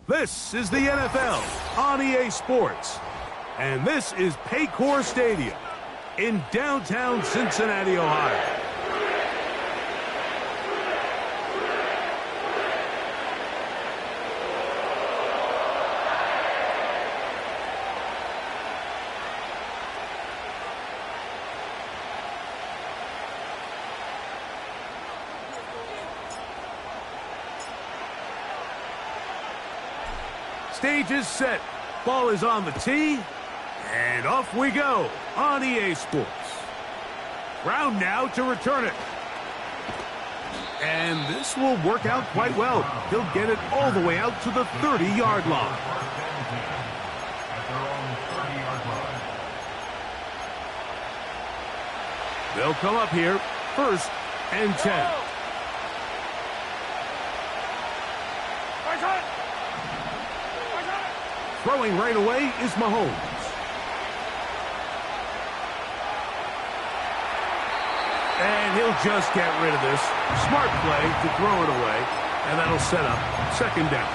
This is the NFL on EA Sports, and this is Paycor Stadium in downtown Cincinnati, Ohio. Stage is set. Ball is on the tee. And off we go on EA Sports. Round now to return it. And this will work out quite well. He'll get it all the way out to the 30-yard line. They'll come up here, 1st and 10. Throwing right away is Mahomes. And he'll just get rid of this. Smart play to throw it away, and that'll set up 2nd down.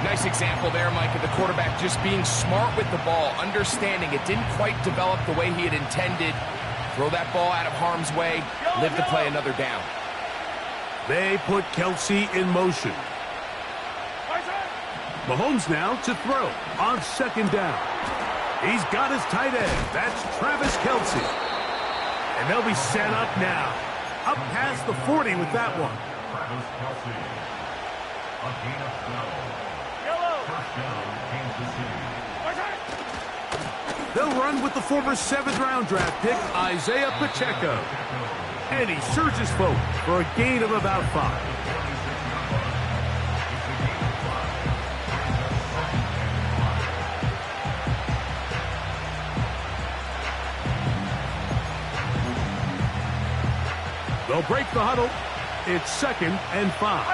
Nice example there, Mike, of the quarterback just being smart with the ball, understanding it didn't quite develop the way he had intended. Throw that ball out of harm's way, live to play another down. They put Kelsey in motion. Mahomes now to throw on 2nd down. He's got his tight end. That's Travis Kelsey. And they'll be set up now. Up past the 40 with that one. Travis Kelsey. A gain of 12. First down, Kansas City. They'll run with the former 7th-round draft pick, Isaiah Pacheco. And he surges forward for a gain of about 5. They'll break the huddle. It's 2nd and 5.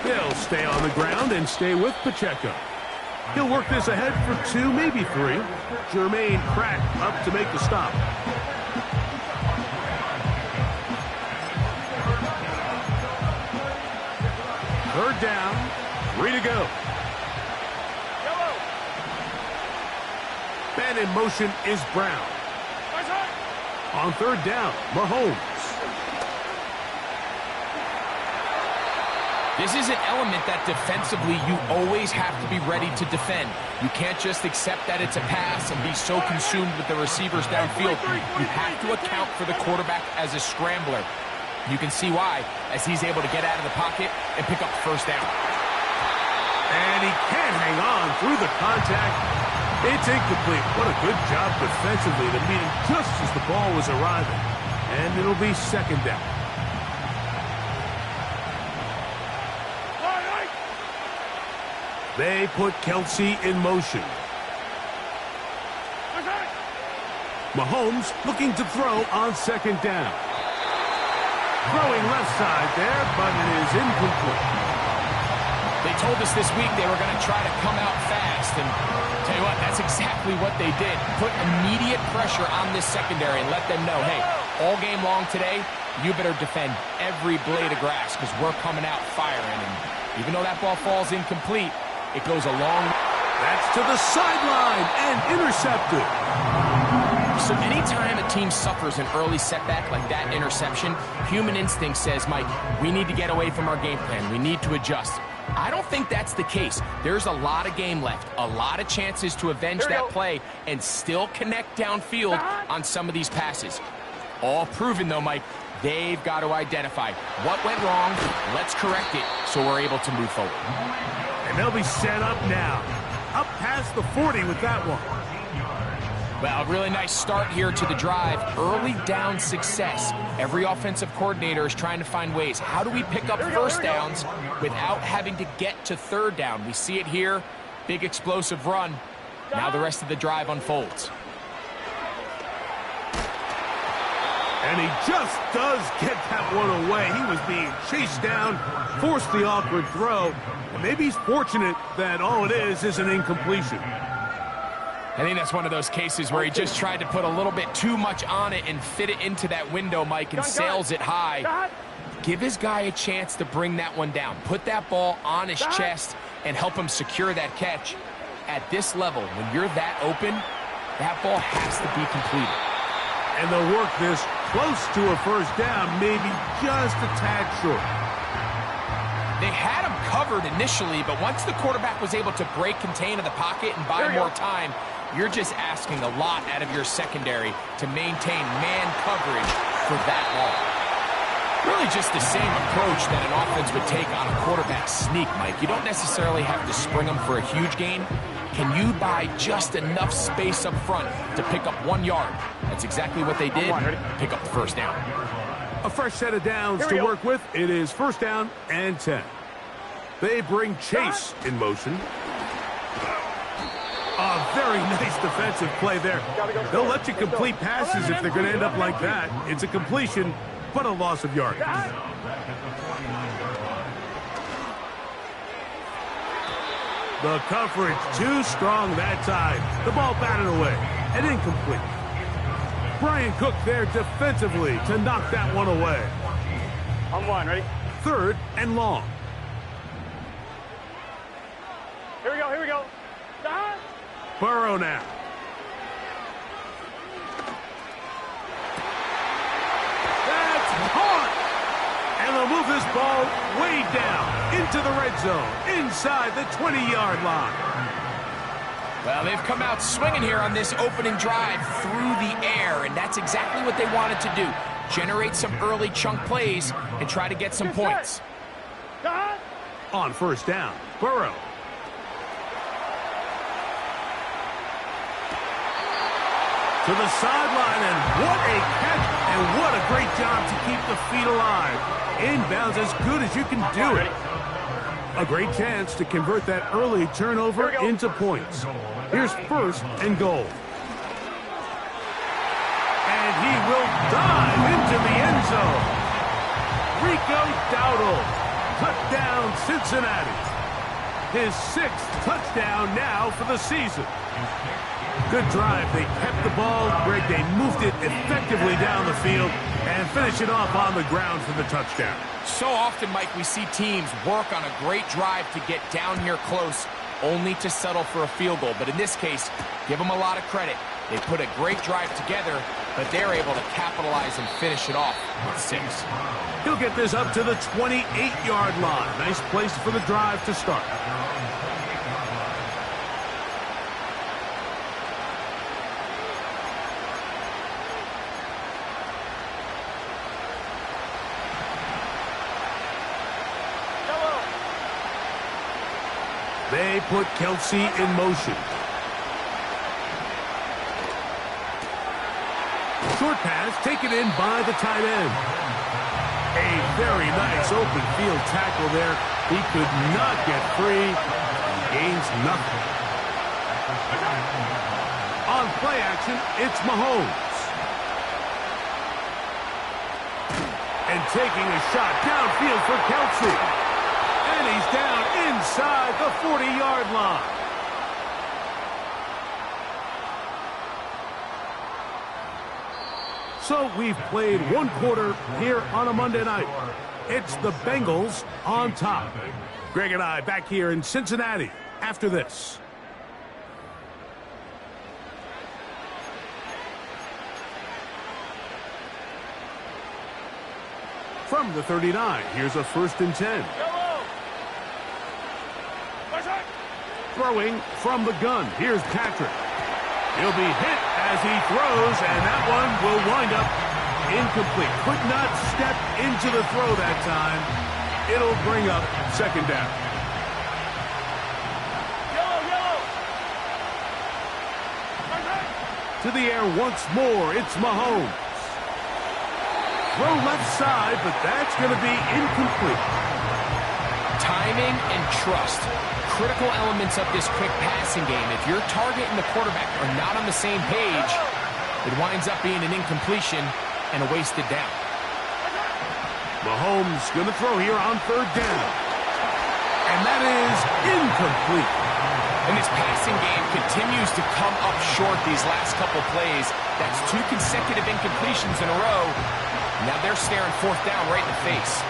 They'll stay on the ground and stay with Pacheco. He'll work this ahead for 2, maybe 3. Jermaine Pratt up to make the stop. Third down, 3 to go. Man in motion is Brown. On 3rd down, Mahomes. This is an element that defensively you always have to be ready to defend. You can't just accept that it's a pass and be so consumed with the receivers downfield. You have to account for the quarterback as a scrambler. You can see why, as he's able to get out of the pocket and pick up 1st down. And he can't hang on through the contact. It's incomplete. What a good job defensively to meet him just as the ball was arriving. And it'll be 2nd down. They put Kelsey in motion. Mahomes looking to throw on 2nd down. Throwing left side there, but it is incomplete. They told us this week they were going to try to come out fast, and tell you what, that's exactly what they did. Put immediate pressure on this secondary and let them know, hey, all game long today, you better defend every blade of grass because we're coming out firing. And even though that ball falls incomplete, it goes a long... That's to the sideline and intercepted. So anytime a team suffers an early setback like that interception, human instinct says, Mike, we need to get away from our game plan. We need to adjust. I don't think that's the case. There's a lot of game left, a lot of chances to avenge that play and still connect downfield on some of these passes. All proven, though, Mike, they've got to identify what went wrong, let's correct it so we're able to move forward. And they'll be set up now, up past the 40 with that one. Well, really nice start here to the drive. Early down success. Every offensive coordinator is trying to find ways. How do we pick up 1st downs without having to get to 3rd down? We see it here. Big explosive run. Now the rest of the drive unfolds. And he just does get that one away. He was being chased down, forced the awkward throw. And maybe he's fortunate that all it is an incompletion. I think that's one of those cases where he just tried to put a little bit too much on it and fit it into that window, Mike, and sails it high. Give his guy a chance to bring that one down. Put that ball on his chest and help him secure that catch. At this level, when you're that open, that ball has to be completed. And they'll work this close to a first down, maybe just a tad short. They had him covered initially, but once the quarterback was able to break contain of the pocket and buy more time, you're just asking a lot out of your secondary to maintain man coverage for that long. Really just the same approach that an offense would take on a quarterback sneak, Mike. You don't necessarily have to spring them for a huge gain. Can you buy just enough space up front to pick up 1 yard? That's exactly what they did. Pick up the first down. A fresh set of downs to work with. It is first down and 10. They bring Chase in motion. A very nice defensive play there. They'll let you complete passes if they're going to end up like that. It's a completion, but a loss of yardage. The coverage too strong that time. The ball batted away and incomplete. Brian Cook there defensively to knock that one away. On one, ready? Third and long. Here we go, here we go. Burrow now. That's caught! And they'll move this ball way down into the red zone, inside the 20-yard line. Well, they've come out swinging here on this opening drive through the air, and that's exactly what they wanted to do. Generate some early chunk plays and try to get some points. On first down, Burrow. To the sideline, and what a catch, and what a great job to keep the feet alive. Inbounds as good as you can do it. A great chance to convert that early turnover into points. Here's first and goal. And he will dive into the end zone. Rico Dowdle, touchdown Cincinnati. His 6th touchdown now for the season. Good drive. They kept the ball. Greg, they moved it effectively down the field and finish it off on the ground for the touchdown. So often, Mike, we see teams work on a great drive to get down here close, only to settle for a field goal. But in this case, give them a lot of credit. They put a great drive together, but they're able to capitalize and finish it off with 6. He'll get this up to the 28-yard line. Nice place for the drive to start. They put Kelsey in motion. Short pass taken in by the tight end. A very nice open field tackle there. He could not get free. Gains nothing. On play action, it's Mahomes. And taking a shot downfield for Kelsey. And he's down inside the 40-yard line. So we've played 1 quarter here on a Monday night. It's the Bengals on top. Greg and I back here in Cincinnati after this. From the 39, here's a 1st and 10. Throwing from the gun. Here's Patrick. He'll be hit as he throws, and that one will wind up incomplete. Could not step into the throw that time. It'll bring up 2nd down. To the air once more. It's Mahomes. Throw left side, but that's going to be incomplete. Timing and trust. Critical elements of this quick passing game. If your target and the quarterback are not on the same page, it winds up being an incompletion and a wasted down. Mahomes going to throw here on 3rd down. And that is incomplete. And this passing game continues to come up short these last couple plays. That's 2 consecutive incompletions in a row. Now they're staring fourth down right in the face.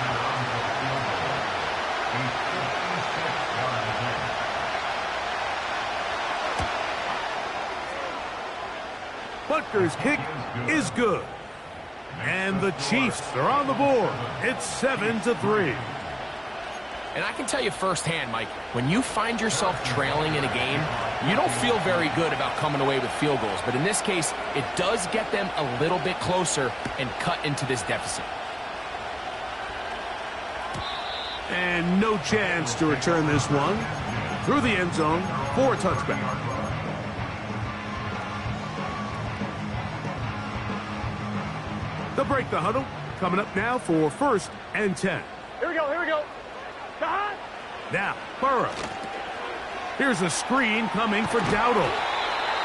Butker's kick is good. And the Chiefs are on the board. It's 7-3. And I can tell you firsthand, Mike, when you find yourself trailing in a game, you don't feel very good about coming away with field goals. But in this case, it does get them a little bit closer and cut into this deficit. And no chance to return this one through the end zone for a touchback. They'll break the huddle. Coming up now for 1st and 10. Here we go, here we go. Now, Burrow. Here's a screen coming for Dowdle.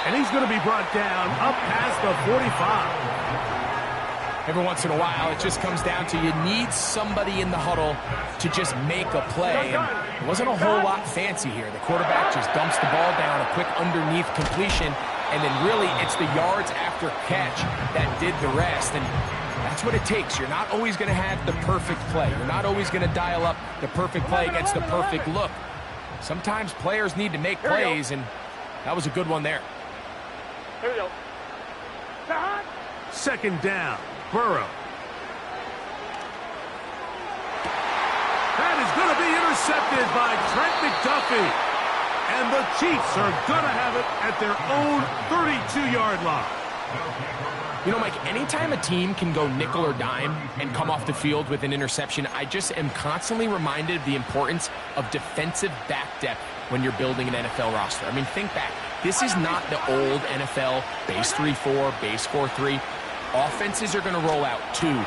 And he's going to be brought down up past the 45. Every once in a while, it just comes down to you need somebody in the huddle to just make a play. And it wasn't a whole lot fancy here. The quarterback just dumps the ball down, a quick underneath completion, and then really it's the yards after catch that did the rest. And that's what it takes. You're not always going to have the perfect play. You're not always going to dial up the perfect play against the perfect look. Sometimes players need to make plays, and that was a good one there. Here we go. 2nd down, Burrow. That is going to be intercepted by Trent McDuffie. And the Chiefs are going to have it at their own 32-yard line. You know, Mike, anytime a team can go nickel or dime and come off the field with an interception, I just am constantly reminded of the importance of defensive back depth when you're building an NFL roster. I mean, think back. This is not the old NFL base 3-4, base 4-3. Offenses are going to roll out 2, 3, 4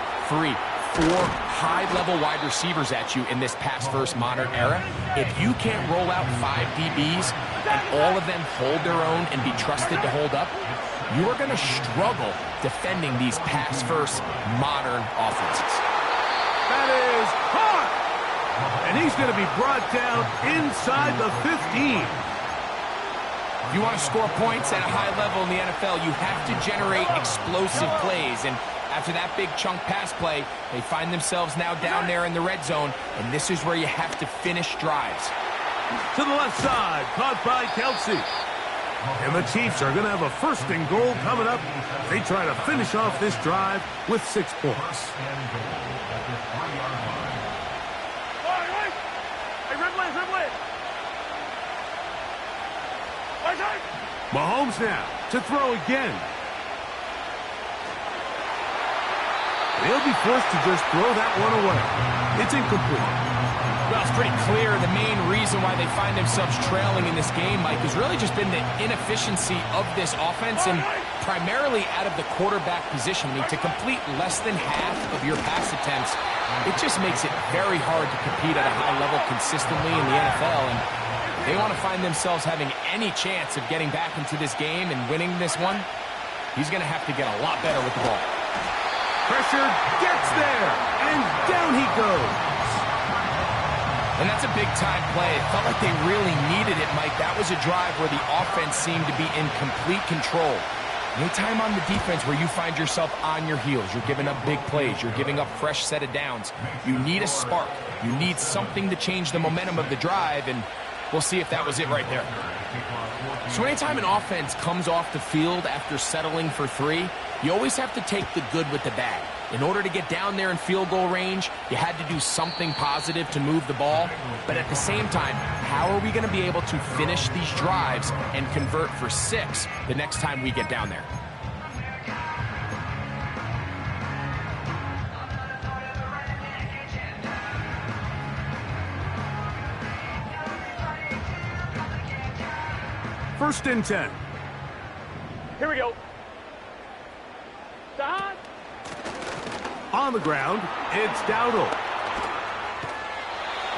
high-level wide receivers at you in this pass-first modern era. If you can't roll out 5 DBs and all of them hold their own and be trusted to hold up, you are going to struggle defending these pass-first modern offenses. That is caught! And he's going to be brought down inside the 15. If you want to score points at a high level in the NFL, you have to generate explosive plays. And after that big chunk pass play, they find themselves now down there in the red zone, and this is where you have to finish drives. To the left side, caught by Kelsey. And the Chiefs are going to have a 1st and goal coming up. They try to finish off this drive with 6 points. Mahomes now to throw again. He'll be forced to just throw that one away. It's incomplete. Well, it's pretty clear the main reason why they find themselves trailing in this game, Mike, has really just been the inefficiency of this offense and primarily out of the quarterback position. I mean, to complete less than half of your pass attempts, it just makes it very hard to compete at a high level consistently in the NFL. And if they want to find themselves having any chance of getting back into this game and winning this one, he's going to have to get a lot better with the ball. Pressure gets there, and down he goes. And that's a big-time play. It felt like they really needed it, Mike. That was a drive where the offense seemed to be in complete control. Anytime on the defense where you find yourself on your heels, you're giving up big plays, you're giving up fresh set of downs, you need a spark. You need something to change the momentum of the drive, and we'll see if that was it right there. So anytime an offense comes off the field after settling for 3, you always have to take the good with the bad. In order to get down there in field goal range, you had to do something positive to move the ball. But at the same time, how are we going to be able to finish these drives and convert for 6 the next time we get down there? First and 10. Here we go. On the ground, it's Dowdle.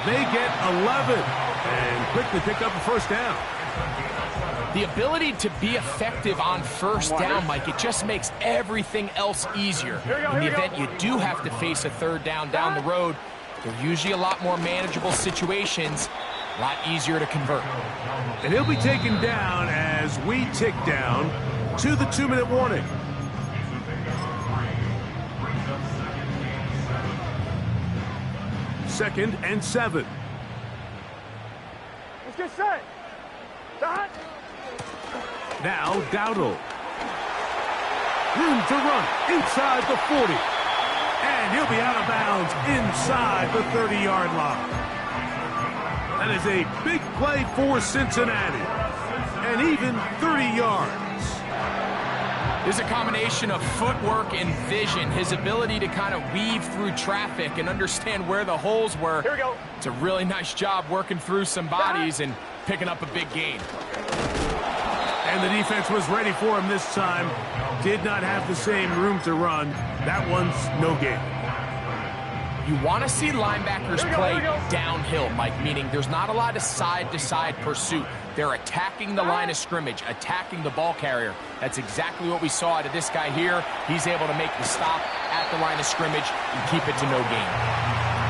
They get 11 and quickly pick up a 1st down. The ability to be effective on 1st down, Mike, it just makes everything else easier. In the event you do have to face a 3rd down the road, they're usually a lot more manageable situations, a lot easier to convert. And he'll be taken down as we tick down to the 2-minute warning. 2nd and 7. Let's get set. Dot. Now Dowdle. Room to run inside the 40. And he'll be out of bounds inside the 30-yard line. That is a big play for Cincinnati. And even 30 yards. There's a combination of footwork and vision, his ability to kind of weave through traffic and understand where the holes were. Here we go. It's a really nice job working through some bodies and picking up a big gain. And the defense was ready for him this time. Did not have the same room to run. That one's no gain. You want to see linebackers play downhill, Mike, meaning there's not a lot of side-to-side pursuit. They're attacking the line of scrimmage, attacking the ball carrier. That's exactly what we saw out of this guy here. He's able to make the stop at the line of scrimmage and keep it to no gain.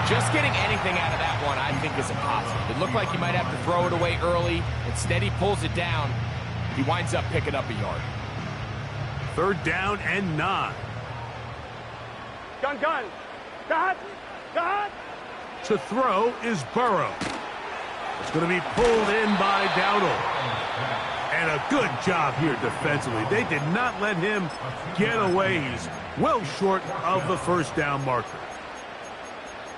Just getting anything out of that one, I think, is a positive. It looked like he might have to throw it away early. Instead, he pulls it down. He winds up picking up a yard. 3rd down and 9. Gun. Dot. To throw is Burrow. It's going to be pulled in by Dowdle. And a good job here defensively. They did not let him get away. He's well short of the 1st down marker.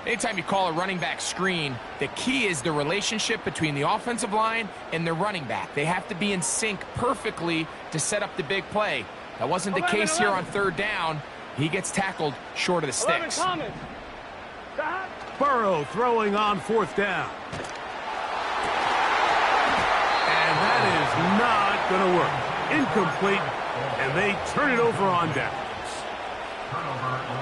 Anytime you call a running back screen, the key is the relationship between the offensive line and the running back. They have to be in sync perfectly to set up the big play. That wasn't the case here on 3rd down. He gets tackled short of the sticks. Burrow throwing on 4th down. And that is not going to work. Incomplete, and they turn it over on downs.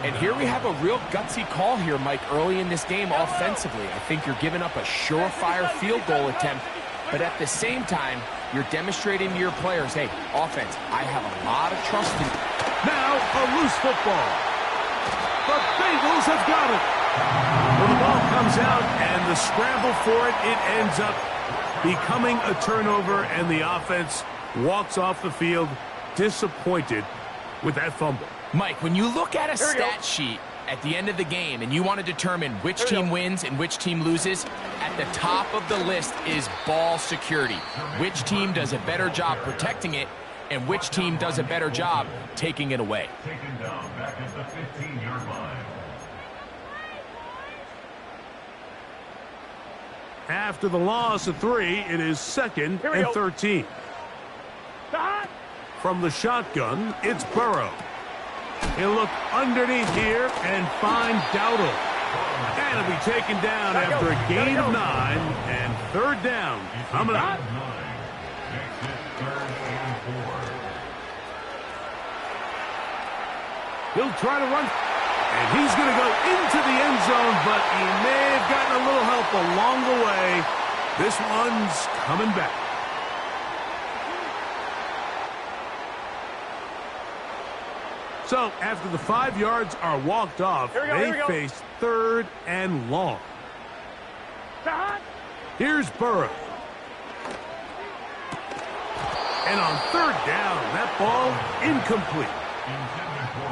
And here we have a real gutsy call here, Mike, early in this game offensively. I think you're giving up a surefire field goal attempt, but at the same time, you're demonstrating to your players, hey, offense, I have a lot of trust in you. Now a loose football. The Bengals have got it. Well, the ball comes out, and the scramble for it, it ends up becoming a turnover, and the offense walks off the field disappointed with that fumble. Mike, when you look at a stat sheet at the end of the game and you want to determine which team wins and which team loses, at the top of the list is ball security. Which team does a better job protecting it and which team does a better job taking it away. Taken down back at the 15-yard line. After the loss of 3, it is 2nd and 13. From the shotgun, it's Burrow. He'll look underneath here and find Dowdle. And it'll be taken down after a gain of 9 and 3rd down coming up. He'll try to run. And he's going to go into the end zone, but he may have gotten a little help along the way. This one's coming back. So after the 5 yards are walked off, they face 3rd and long. Here's Burrow. And on 3rd down, that ball incomplete.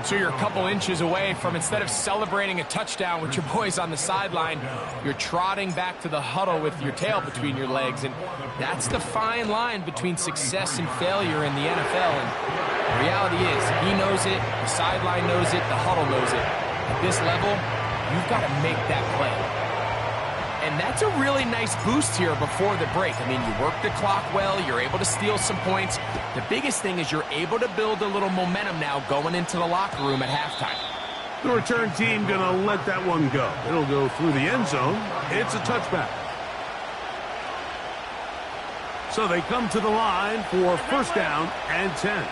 So you're a couple inches away from, instead of celebrating a touchdown with your boys on the sideline, you're trotting back to the huddle with your tail between your legs. And that's the fine line between success and failure in the NFL. And the reality is, he knows it, the sideline knows it, the huddle knows it. At this level, you've got to make that play. And that's a really nice boost here before the break. I mean, you work the clock well, you're able to steal some points. The biggest thing is you're able to build a little momentum now going into the locker room at halftime. The return team going to let that one go. It'll go through the end zone. It's a touchback. So they come to the line for 1st down and 10.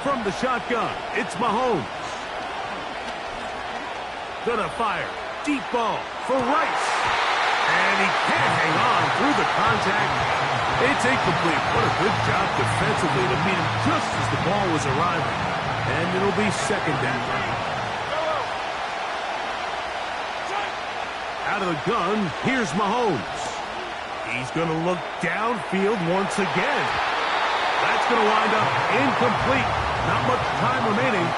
From the shotgun, it's Mahomes. Gonna fire. Deep ball for Rice. And he can't hang on through the contact. It's incomplete. What a good job defensively to meet him just as the ball was arriving. And it'll be 2nd down. Out of the gun, here's Mahomes. He's going to look downfield once again. That's going to wind up incomplete. Not much time remaining.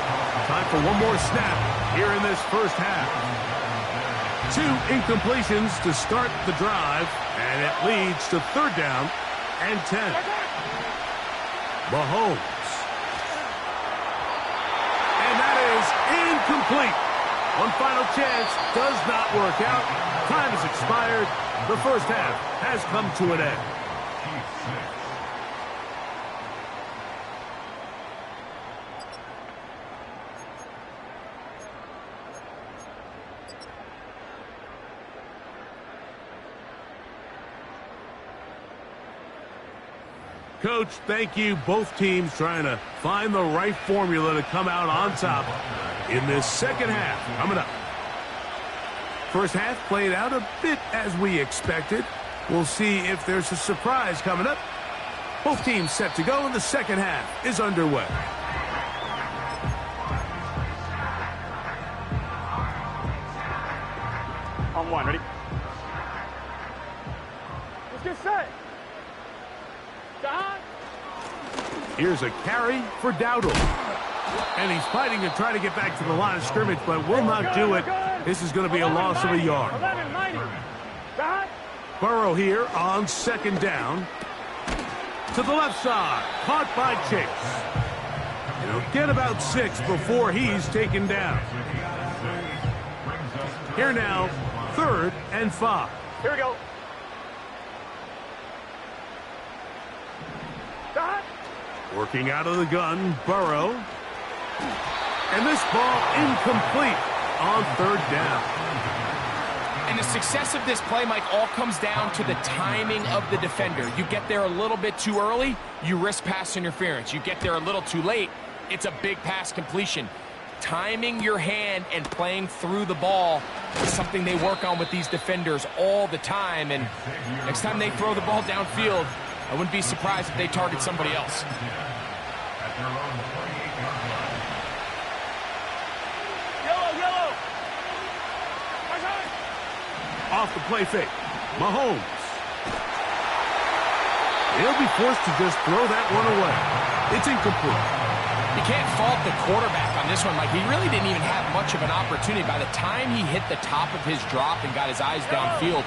Time for one more snap here in this first half. 2 incompletions to start the drive, and it leads to 3rd down and 10. Mahomes. And that is incomplete. One final chance does not work out. Time has expired. The first half has come to an end. Coach, thank you. Both teams trying to find the right formula to come out on top in this second half. Coming up. First half played out a bit as we expected. We'll see if there's a surprise coming up. Both teams set to go, and the second half is underway. On 1, ready? Let's get set. Here's a carry for Dowdle. And he's fighting to try to get back to the line of scrimmage, but will not do it. This is going to be a loss of a yard. Burrow here on 2nd down. To the left side. Caught by Chase. He'll get about 6 before he's taken down. Here now, 3rd and 5. Here we go. Working out of the gun, Burrow. And this ball incomplete on 3rd down. And the success of this play, Mike, all comes down to the timing of the defender. You get there a little bit too early, you risk pass interference. You get there a little too late, it's a big pass completion. Timing your hand and playing through the ball is something they work on with these defenders all the time. And next time they throw the ball downfield, I wouldn't be surprised if they target somebody else. Yellow. Off the play fake. Mahomes. He'll be forced to just throw that one away. It's incomplete. You can't fault the quarterback on this one, Mike. He really didn't even have much of an opportunity. By the time he hit the top of his drop and got his eyes downfield,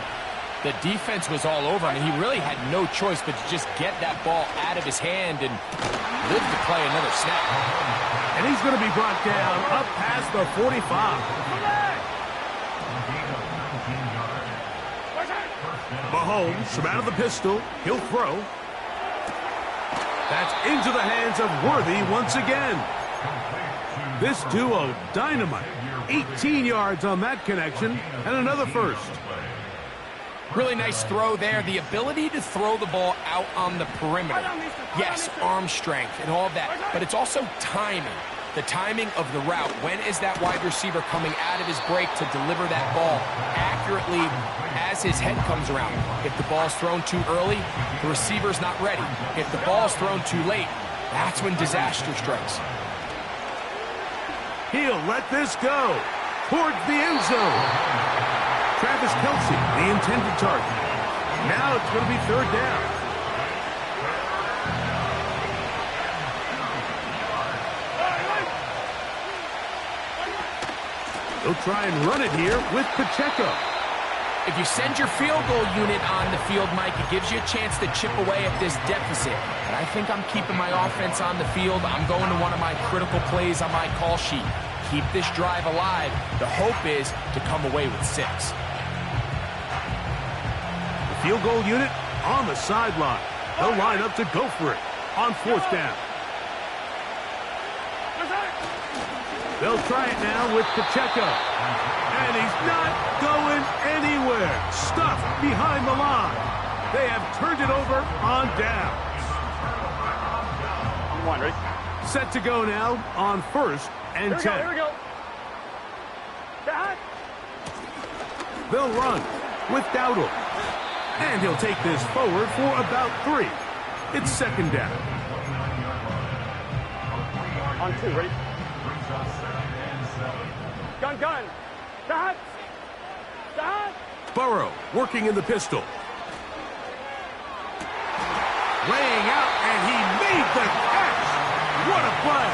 the defense was all over him. He really had no choice but to just get that ball out of his hand and live to play another snap. And he's going to be brought down up past the 45. Mahomes from out of the pistol. He'll throw. That's into the hands of Worthy once again. This duo, dynamite. 18 yards on that connection and another first. Really nice throw there. The ability to throw the ball out on the perimeter. Yes, arm strength and all that, but it's also timing. The timing of the route. When is that wide receiver coming out of his break to deliver that ball accurately as his head comes around? If the ball's thrown too early, the receiver's not ready. If the ball's thrown too late, that's when disaster strikes. He'll let this go towards the end zone. Travis Kelce, the intended target. Now it's going to be 3rd down. They'll try and run it here with Pacheco. If you send your field goal unit on the field, Mike, it gives you a chance to chip away at this deficit. But I think I'm keeping my offense on the field. I'm going to one of my critical plays on my call sheet. Keep this drive alive. The hope is to come away with 6. The field goal unit on the sideline. They'll line up to go for it on 4th down. They'll try it now with Pacheco. And he's not going anywhere. Stuffed behind the line. They have turned it over on downs. On 1, ready? Set to go now on 1st and 10. Here we go. They'll run with Dowdle. And he'll take this forward for about 3. It's 2nd down. On 2, ready? Gun. Stop. Burrow working in the pistol. Laying out, and he made the catch. What a play.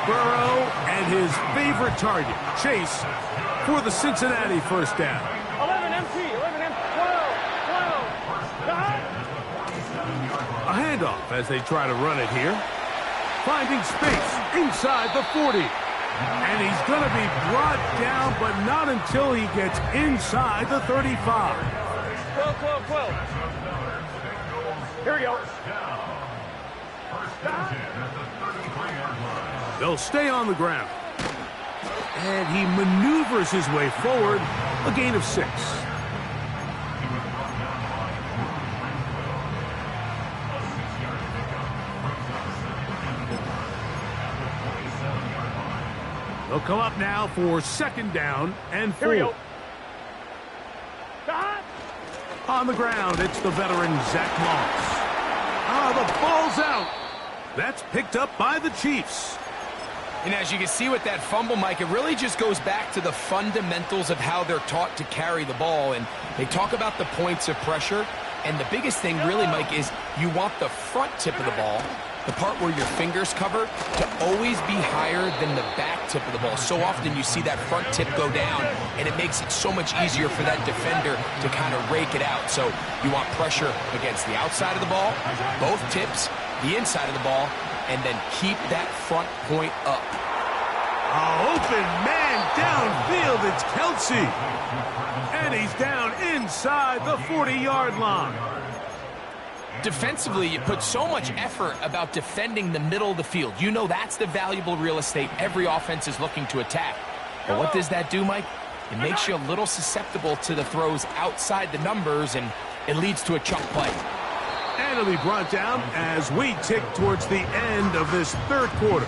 Burrow and his favorite target, Chase, for the Cincinnati first down. 11 MT, 11 MT, 12. The hut. A handoff as they try to run it here. Finding space inside the 40. And he's going to be brought down, but not until he gets inside the 35. 12. Here we go. They'll stay on the ground. And he maneuvers his way forward, a gain of 6. They'll come up now for second down and 4. Here we go. On the ground, it's the veteran Zach Moss. The ball's out. That's picked up by the Chiefs. And as you can see with that fumble, Mike, it really just goes back to the fundamentals of how they're taught to carry the ball. And they talk about the points of pressure. And the biggest thing really, Mike, is you want the front tip of the ball, the part where your fingers cover, to always be higher than the back tip of the ball. So often you see that front tip go down, and it makes it so much easier for that defender to kind of rake it out. So you want pressure against the outside of the ball, both tips, the inside of the ball, and then keep that front point up. Open man downfield, it's Kelsey. And he's down inside the 40-yard line. Defensively, you put so much effort about defending the middle of the field. You know that's the valuable real estate every offense is looking to attack. But what does that do, Mike? It makes you a little susceptible to the throws outside the numbers, and it leads to a chunk play. And it'll be brought down as we tick towards the end of this third quarter.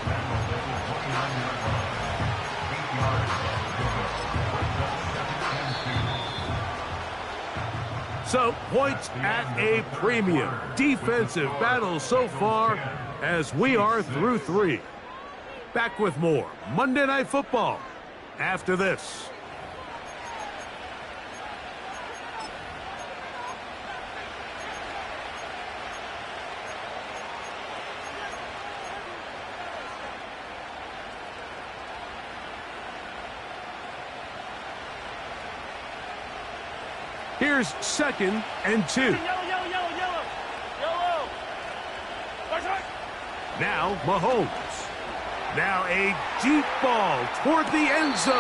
So, points at a premium. Defensive battle so far as we are through 3. Back with more Monday Night Football after this. Here's second and 2. Yellow. Now Mahomes. Now a deep ball toward the end zone.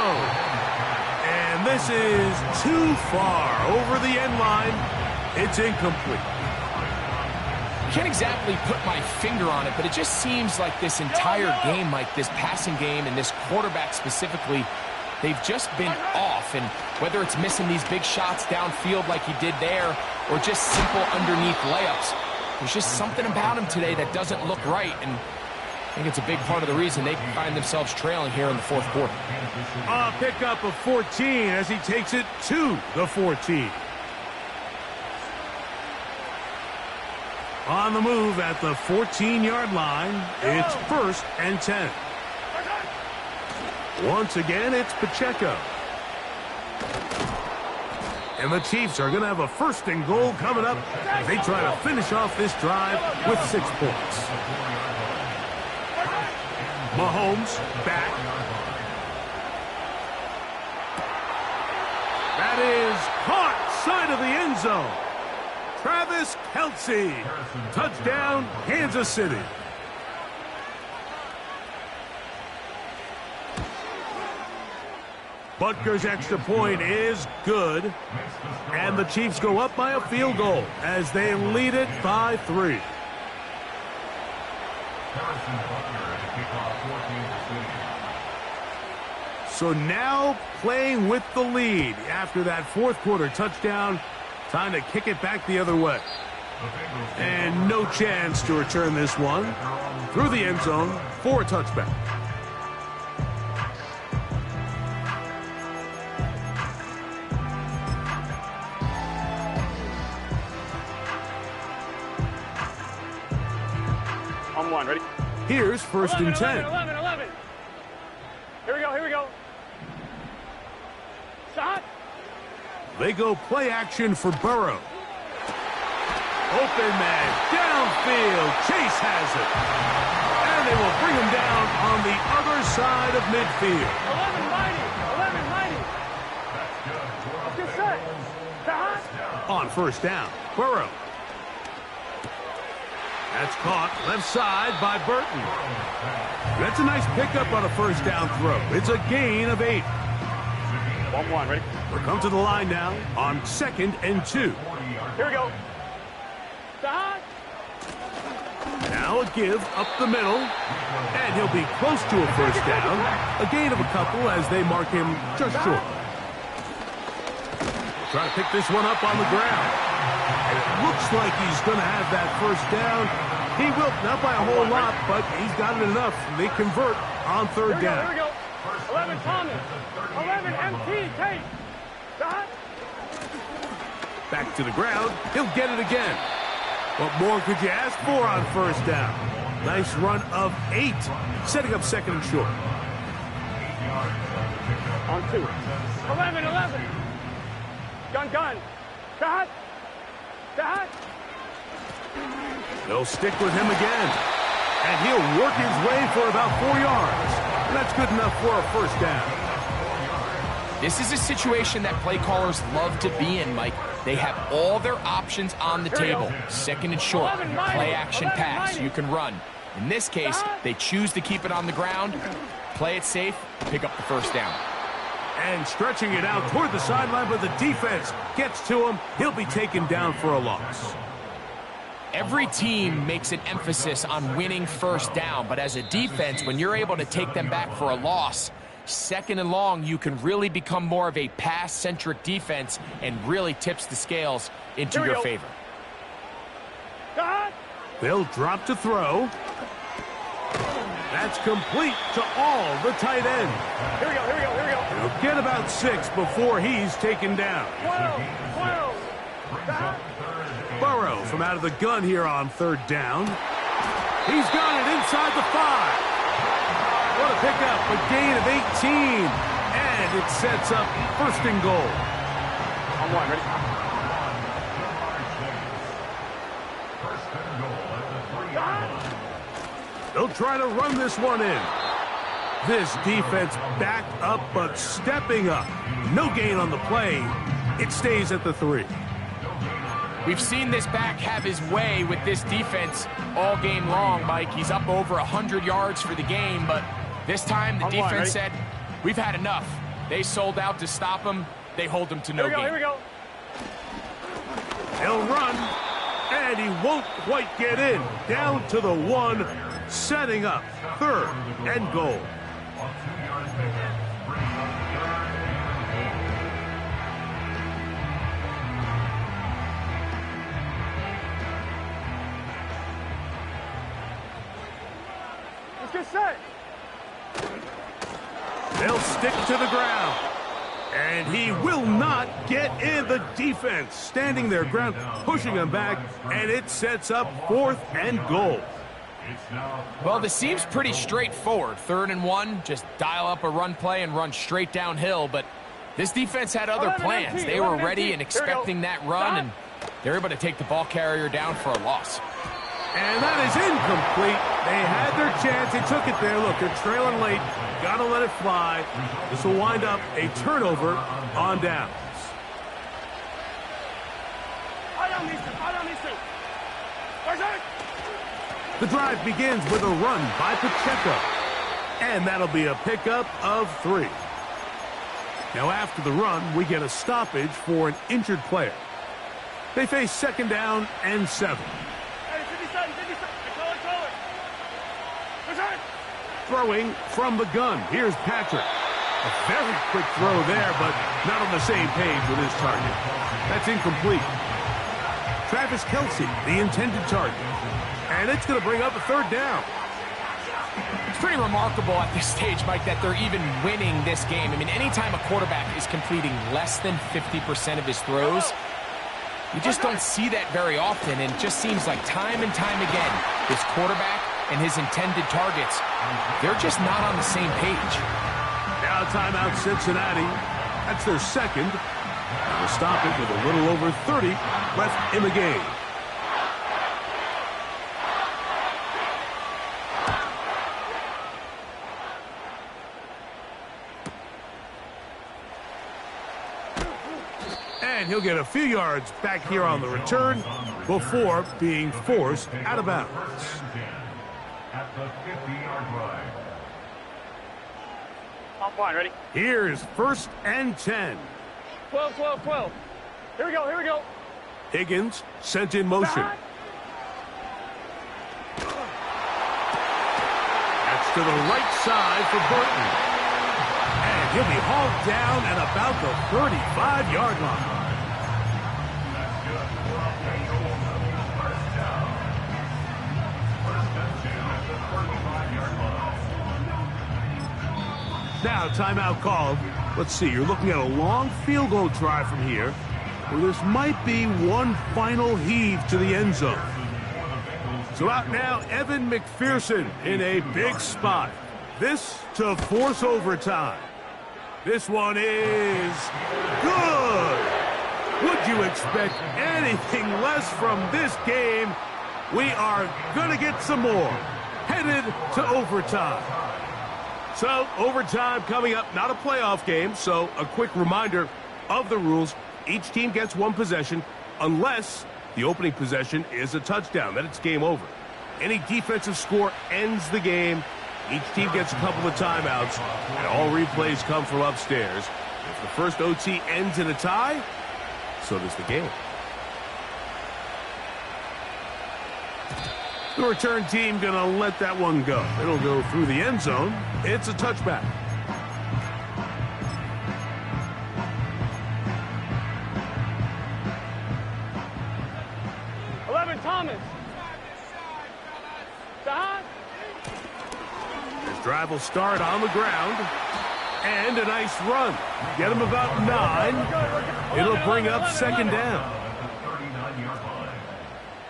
And this is too far over the end line. It's incomplete. Can't exactly put my finger on it, but it just seems like this entire game, like this passing game and this quarterback specifically, they've just been off. And whether it's missing these big shots downfield like he did there or just simple underneath layups, there's just something about him today that doesn't look right. And I think it's a big part of the reason they find themselves trailing here in the fourth quarter. A pickup of 14 as he takes it to the 14. On the move at the 14-yard line, it's first and 10. Once again, it's Pacheco. And the Chiefs are going to have a first and goal coming up as they try to finish off this drive with 6 points. Mahomes back. That is caught side of the end zone. Travis Kelce. Touchdown, Kansas City. Butker's extra point is good. And the Chiefs go up by a field goal as they lead it by 3. So now playing with the lead after that fourth quarter touchdown. Time to kick it back the other way. And no chance to return this one through the end zone for a touchback. On 1, ready? Here's first 11, and 10. 11. Here we go. Shot. They go play action for Burrow. Open man, downfield, Chase has it. And they will bring him down on the other side of midfield. 11 mighty. 11 mighty. Let's get set. On first down, Burrow. That's caught left side by Burton. That's a nice pickup on a first down throw. It's a gain of 8. 1-1, ready? We'll come to the line now on 2nd and 2. Here we go. Now a give up the middle, and he'll be close to a first down. A gain of a couple as they mark him just short. Try to pick this one up on the ground. And it looks like he's going to have that first down. He will, not by a whole lot, but he's got it enough. They convert on third down. Here we go. 11 Thomas. 11 MT. Tate. Back to the ground. He'll get it again. What more could you ask for on first down? Nice run of 8, setting up 2nd and short. On 2. 11. Gun. They'll stick with him again. And he'll work his way for about 4 yards. And that's good enough for a first down. This is a situation that play callers love to be in, Mike. They have all their options on the table. 2nd and short, play action pass, you can run. In this case, they choose to keep it on the ground, play it safe, pick up the first down. And stretching it out toward the sideline, but the defense gets to him. He'll be taken down for a loss. Every team makes an emphasis on winning first down, but as a defense, when you're able to take them back for a loss, 2nd and long, you can really become more of a pass-centric defense and really tips the scales into your favor. They'll drop to throw. That's complete to all the tight end. Here we go. He'll get about 6 before he's taken down. 12. Burrow from out of the gun here on third down. He's got it inside the 5. What a pickup, a gain of 18. And it sets up 1st and goal. On 1, ready? They'll try to run this one in. This defense backed up, but stepping up. No gain on the play. It stays at the 3. We've seen this back have his way with this defense all game long, Mike. He's up over 100 yards for the game, but this time the defense said, we've had enough. They sold out to stop him. They hold him to no gain. Here we go. He'll run, and he won't quite get in. Down to the 1, setting up 3rd and goal. Let's get set. They'll stick to the ground. And he will not get in. The defense standing their ground, pushing him back, and it sets up 4th and goal. Well, this seems pretty straightforward. 3rd and 1, just dial up a run play and run straight downhill, but this defense had other plans. They were ready and expecting that run, and they're able to take the ball carrier down for a loss. And that is incomplete. They had their chance. They took it there. Look, they're trailing late. Got to let it fly. This will wind up a turnover on downs. The drive begins with a run by Pacheco. And that'll be a pickup of 3. Now after the run, we get a stoppage for an injured player. They face 2nd down and 7. Throwing from the gun. Here's Patrick. A very quick throw there, but not on the same page with his target. That's incomplete. Travis Kelce, the intended target. And it's going to bring up a 3rd down. It's pretty remarkable at this stage, Mike, that they're even winning this game. I mean, anytime a quarterback is completing less than 50% of his throws, you just don't see that very often. And it just seems like time and time again, this quarterback and his intended targets, they're just not on the same page. Now timeout Cincinnati. That's their 2nd. They'll stop it with a little over 30 left in the game. And he'll get a few yards back here on the return before being forced out of bounds. At the 50-yard line. I'm fine, ready? Here's 1st and 10. 12, 12, 12. Here we go, here we go. Higgins sent in motion. That's to the right side for Burton. And he'll be hauled down at about the 35-yard line. That's good for a payroll. First down. First and 10 at the 35-yard line. Now, timeout called. Let's see, you're looking at a long field goal try from here, where this might be one final heave to the end zone. So out now, Evan McPherson in a big spot. This to force overtime. This one is good. Would you expect anything less from this game? We are going to get some more. Headed to overtime. So, overtime coming up, not a playoff game, so a quick reminder of the rules. Each team gets one possession unless the opening possession is a touchdown. Then it's game over. Any defensive score ends the game. Each team gets a couple of timeouts, and all replays come from upstairs. If the first OT ends in a tie, so does the game. The return team going to let that one go. It'll go through the end zone. It's a touchback. Thomas. This drive will start on the ground. And a nice run. Get him about 9. It'll bring up 2nd down.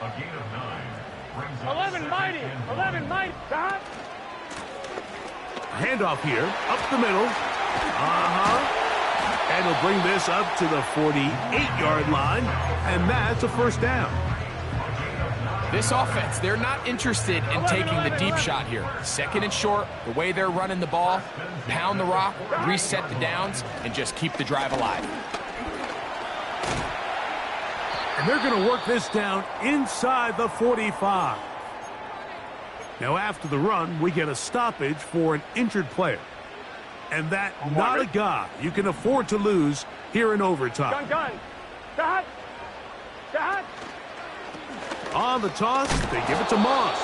A gain of 9. 11 mighty. 11 mighty. Handoff here. Up the middle. And he'll bring this up to the 48-yard line. And that's a 1st down. This offense, they're not interested in taking the deep shot here. 2nd and short, the way they're running the ball, pound the rock, reset the downs, and just keep the drive alive. And they're going to work this down inside the 45. Now, after the run, we get a stoppage for an injured player. And that not a guy you can afford to lose here in overtime. Gun. Shot. On the toss, they give it to Moss.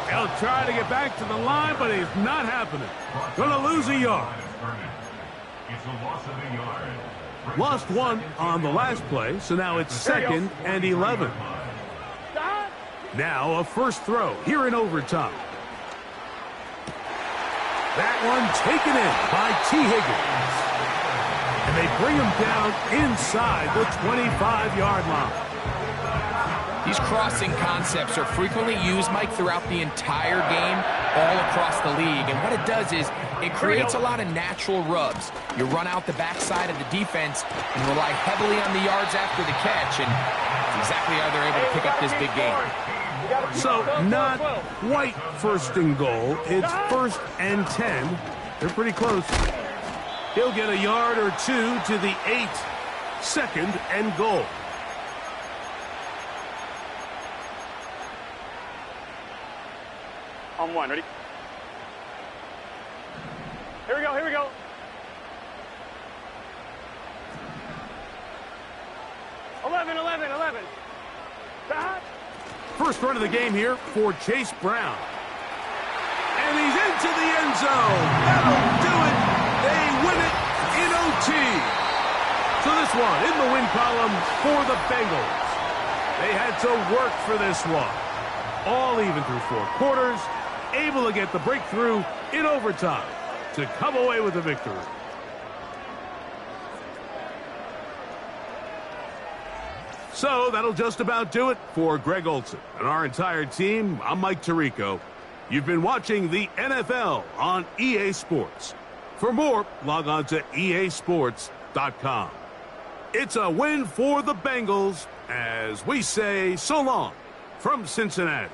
He'll try to get back to the line, but it's not happening. Gonna lose a yard. It's a loss of a yard. Lost 1 on the last play, so now it's 2nd and 11. Now a first throw here in overtime. That one taken in by T. Higgins. And they bring him down inside the 25-yard line. These crossing concepts are frequently used, Mike, throughout the entire game, all across the league. And what it does is it creates a lot of natural rubs. You run out the backside of the defense and rely heavily on the yards after the catch. And that's exactly how they're able to pick up this big game. So not quite 1st and goal. It's 1st and 10. They're pretty close. He'll get a yard or 2 to the 8. 2nd and goal. On 1, ready? Here we go. Eleven. First run of the game here for Chase Brown. And he's into the end zone. That'll do it. They win it in OT. So this one in the win column for the Bengals. They had to work for this one. All even through 4 quarters. Able to get the breakthrough in overtime to come away with the victory. So that'll just about do it for Greg Olson and our entire team. I'm Mike Tirico. You've been watching the NFL on EA Sports. For more, log on to easports.com. It's a win for the Bengals as we say so long from Cincinnati.